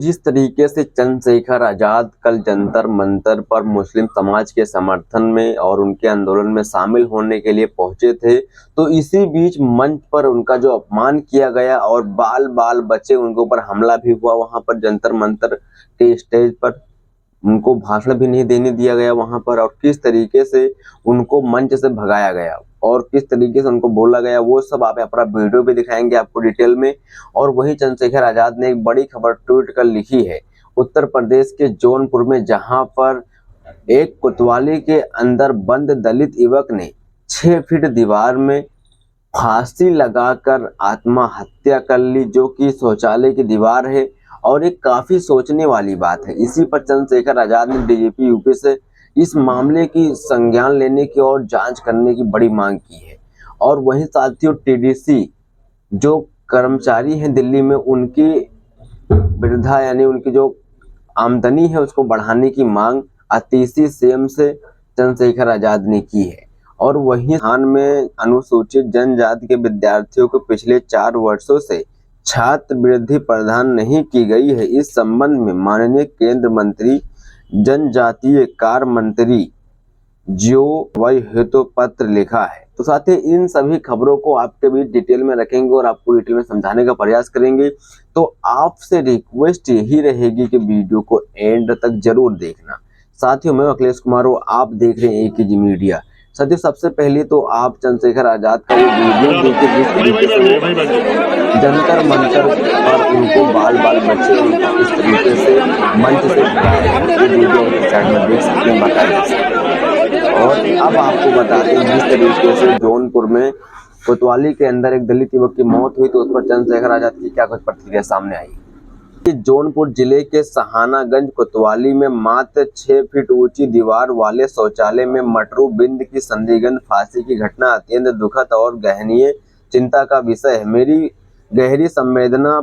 जिस तरीके से चंद्रशेखर आजाद कल जंतर मंतर पर मुस्लिम समाज के समर्थन में और उनके आंदोलन में शामिल होने के लिए पहुंचे थे, तो इसी बीच मंच पर उनका जो अपमान किया गया और बाल बाल बच्चे उनके ऊपर हमला भी हुआ। वहां पर जंतर मंतर के स्टेज पर उनको भाषण भी नहीं देने दिया गया वहां पर, और किस तरीके से उनको मंच से भगाया गया और किस तरीके से उनको बोला गया, वो सब आप अपना वीडियो भी दिखाएंगे आपको डिटेल में। और वही चंद्रशेखर आजाद ने एक बड़ी खबर ट्वीट कर लिखी है उत्तर प्रदेश के जौनपुर में, जहां पर एक कोतवाली के अंदर बंद दलित युवक ने 6 फीट दीवार में फांसी लगाकर आत्महत्या कर ली, जो कि शौचालय की दीवार है। और एक काफी सोचने वाली बात है। इसी पर चंद्रशेखर आजाद ने डीजीपी यूपी से इस मामले की संज्ञान लेने की और जांच करने की बड़ी मांग की है। और वहीं साथियों, टीडीसी जो कर्मचारी हैं दिल्ली में, उनकी वृद्धा यानी उनकी जो आमदनी है उसको बढ़ाने की मांग आतिशी सीएम से चंद्रशेखर आजाद ने की है। और वहीं हाल में अनुसूचित जनजाति के विद्यार्थियों को पिछले 4 वर्षों से छात्रवृत्ति प्रदान नहीं की गई है। इस संबंध में माननीय केंद्र मंत्री जनजातीय कार्य मंत्री जो वही हेतु पत्र लिखा है। तो साथ ही इन सभी खबरों को आपके बीच डिटेल में रखेंगे और आपको डिटेल में समझाने का प्रयास करेंगे। तो आपसे रिक्वेस्ट यही रहेगी कि वीडियो को एंड तक जरूर देखना। साथियों, मैं अखिलेश कुमार हूँ, आप देख रहे हैं AKG मीडिया। साथियों, सबसे पहले तो आप चंद्रशेखर आजाद का वो वीडियो देखिए जिस तरीके से जंतर मंतर पर उनको बाल बाल बच्चे उनको किस तरीके से मंच से भगाया गया। वो वीडियो साइड में देख सकते हैं बाकायदा। और अब आपको बताते हैं जिस तरीके से जौनपुर में कोतवाली के अंदर एक दलित युवक की मौत हुई, तो उस पर चंद्रशेखर आजाद की क्या कुछ प्रतिक्रिया सामने आई। जौनपुर जिले के सहानागंज कोतवाली में मात्र 6 फीट ऊंची दीवार वाले शौचालय में मटरू बिंद की संदिग्ध फांसी की घटना अत्यंत दुखद और गहनीय चिंता का विषय है। मेरी गहरी संवेदना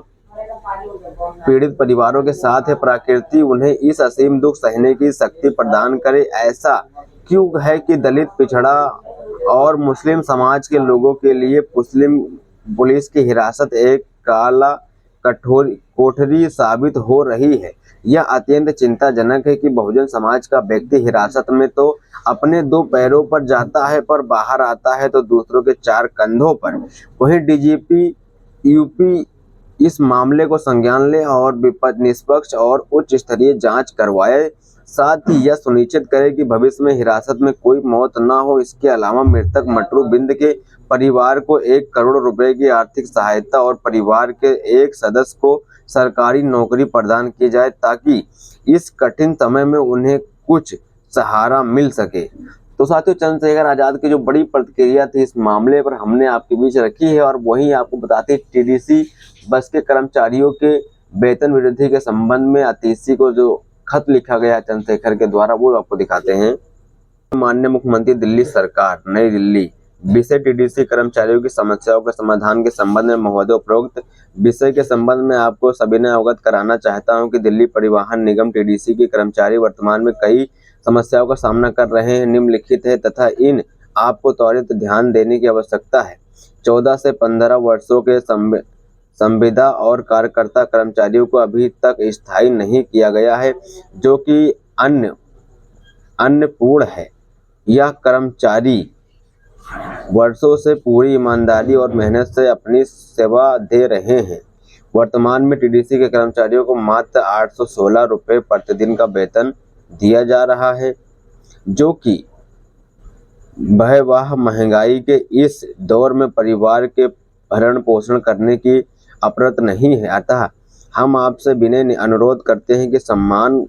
पीड़ित परिवारों के साथ है। प्रकृति उन्हें इस असीम दुख सहने की शक्ति प्रदान करे। ऐसा क्यों है कि दलित, पिछड़ा और मुस्लिम समाज के लोगों के लिए मुस्लिम पुलिस की हिरासत एक काला कठोर कोठरी साबित हो रही है। यह अत्यंत चिंताजनक है कि बहुजन समाज का व्यक्ति हिरासत में तो अपने 2 पैरों पर जाता है, पर बाहर आता है तो दूसरों के 4 कंधों पर। वहीं डीजीपी यूपी इस मामले को संज्ञान ले और निष्पक्ष और उच्च स्तरीय जांच करवाए। साथ ही यह सुनिश्चित करे कि भविष्य में हिरासत में कोई मौत न हो। इसके अलावा मृतक मटरू बिंद के परिवार को 1 करोड़ रुपए की आर्थिक सहायता और परिवार के एक सदस्य को सरकारी नौकरी प्रदान की जाए, ताकि इस कठिन समय में उन्हें कुछ सहारा मिल सके। तो साथियों, चंद्रशेखर आजाद की जो बड़ी प्रतिक्रिया थी इस मामले पर हमने आपके बीच रखी है। और वहीं आपको बताते टीडीसी बस के कर्मचारियों के वेतन वृद्धि के संबंध में आतिशी को जो खत लिखा गया चंद्रशेखर के द्वारा, वो आपको दिखाते हैं। माननीय मुख्यमंत्री दिल्ली सरकार, नई दिल्ली। विषय टीडीसी कर्मचारियों की समस्याओं के समाधान के संबंध में महोदय, उपरोक्त विषय के संबंध में आपको सविनय अवगत कराना चाहता हूं कि दिल्ली परिवहन निगम टीडीसी के कर्मचारी वर्तमान में कई समस्याओं का सामना कर रहे हैं, निम्नलिखित है तथा इन आपको त्वरित ध्यान देने की आवश्यकता है। 14 से 15 वर्षों के संविदा और कार्यकर्ता कर्मचारियों को अभी तक स्थायी नहीं किया गया है, जो कि अन्नपूर्ण है। यह कर्मचारी वर्षों से पूरी ईमानदारी और मेहनत से अपनी सेवा दे रहे हैं। वर्तमान में टीडीसी के कर्मचारियों को मात्र 816 रुपये प्रतिदिन का वेतन दिया जा रहा है, जो कि भयावह महंगाई के इस दौर में परिवार के भरण पोषण करने की अप्रत नहीं है। अतः हम आपसे विनय अनुरोध करते हैं कि समान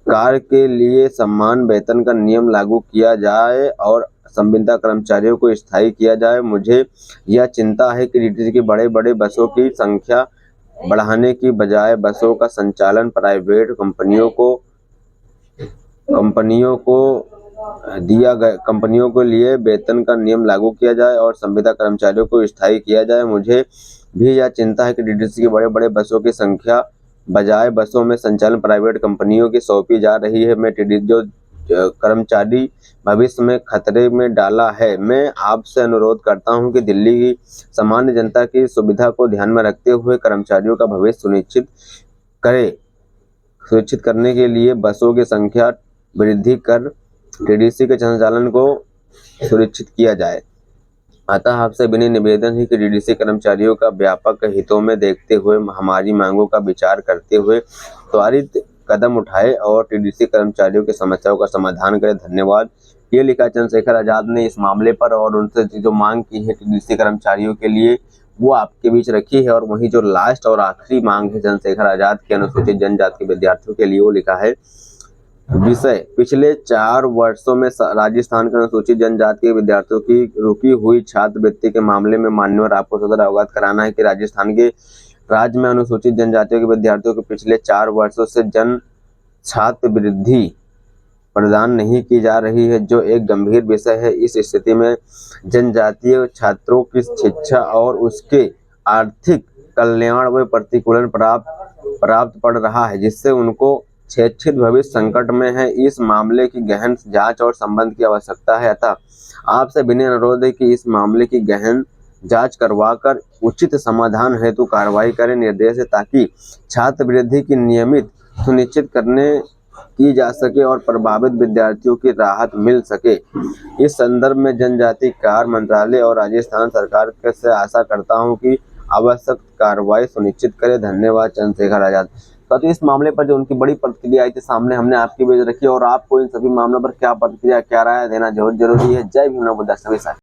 कार्य के लिए समान वेतन का नियम लागू किया जाए और संविदा कर्मचारियों को स्थायी किया जाए। मुझे यह चिंता है कि टीडीसी की बड़े बड़े बसों की संख्या बढ़ाने की बजाय बसों का संचालन प्राइवेट कंपनियों को लिए वेतन का नियम लागू किया जाए और संविदा कर्मचारियों को स्थायी किया जाए। मुझे भी यह चिंता है कि टीडीसी की बड़े बड़े बसों की संख्या बजाय बसों में संचालन प्राइवेट कंपनियों की सौंपी जा रही है। मैं टीडीसी जो कर्मचारी भविष्य में खतरे में डाला है। मैं आपसे अनुरोध करता हूं कि दिल्ली की सामान्य जनता की सुविधा को ध्यान में रखते हुए कर्मचारियों का भविष्य सुनिश्चित करे। सुनिश्चित करने के लिए बसों की संख्या वृद्धि कर टीडीसी के संचालन को सुनिश्चित किया जाए। अतः आपसे विनय निवेदन है कि टीडीसी कर्मचारियों का व्यापक हितों में देखते हुए हमारी मांगों का विचार करते हुए त्वरित कदम उठाए और टीडीसी कर्मचारियों की समस्याओं का समाधान करें। धन्यवाद। ये लिखा चंद्रशेखर आजाद ने इस मामले पर और उनसे जो मांग की है टीडीसी कर्मचारियों के लिए वो आपके बीच रखी है। और वही जो लास्ट और आखिरी मांग है चंद्रशेखर आजाद के अनुसूचित जनजाति के विद्यार्थियों के लिए, वो लिखा है विषय पिछले 4 वर्षों में राजस्थान के अनुसूचित जनजाति के विद्यार्थियों की रुकी हुई छात्रवृत्ति के मामले में मान्यवर आपको सदर अवगत कराना है कि राजस्थान के राज्य में अनुसूचित जनजातियों के विद्यार्थियों को पिछले 4 वर्षों से जन छात्रवृत्ति प्रदान नहीं की जा रही है, जो एक गंभीर विषय है। इस स्थिति में जनजातीय छात्रों की शिक्षा और उसके आर्थिक कल्याण व प्रतिकूलन प्राप्त पड़ रहा है, जिससे उनको शैक्षिक भविष्य संकट में है। इस मामले की गहन जांच और संबंध की आवश्यकता है। अतः आपसे विनय अनुरोध है कि इस मामले की गहन जांच करवाकर उचित समाधान हेतु कार्रवाई करें। निर्देश है ताकि छात्रवृत्ति की नियमित सुनिश्चित करने की जा सके और प्रभावित विद्यार्थियों की राहत मिल सके। इस संदर्भ में जनजाति कार्य मंत्रालय और राजस्थान सरकार से आशा करता हूं कि आवश्यक कार्रवाई सुनिश्चित करे। धन्यवाद। चंद्रशेखर आजाद। तो इस मामले पर जो उनकी बड़ी प्रतिक्रिया आई थी सामने हमने आपकी भेज रखी है और आपको इन सभी मामलों पर क्या प्रतिक्रिया, क्या राय देना जरूरी है। जय भीम। नमो बुद्धाय। सभी साथी।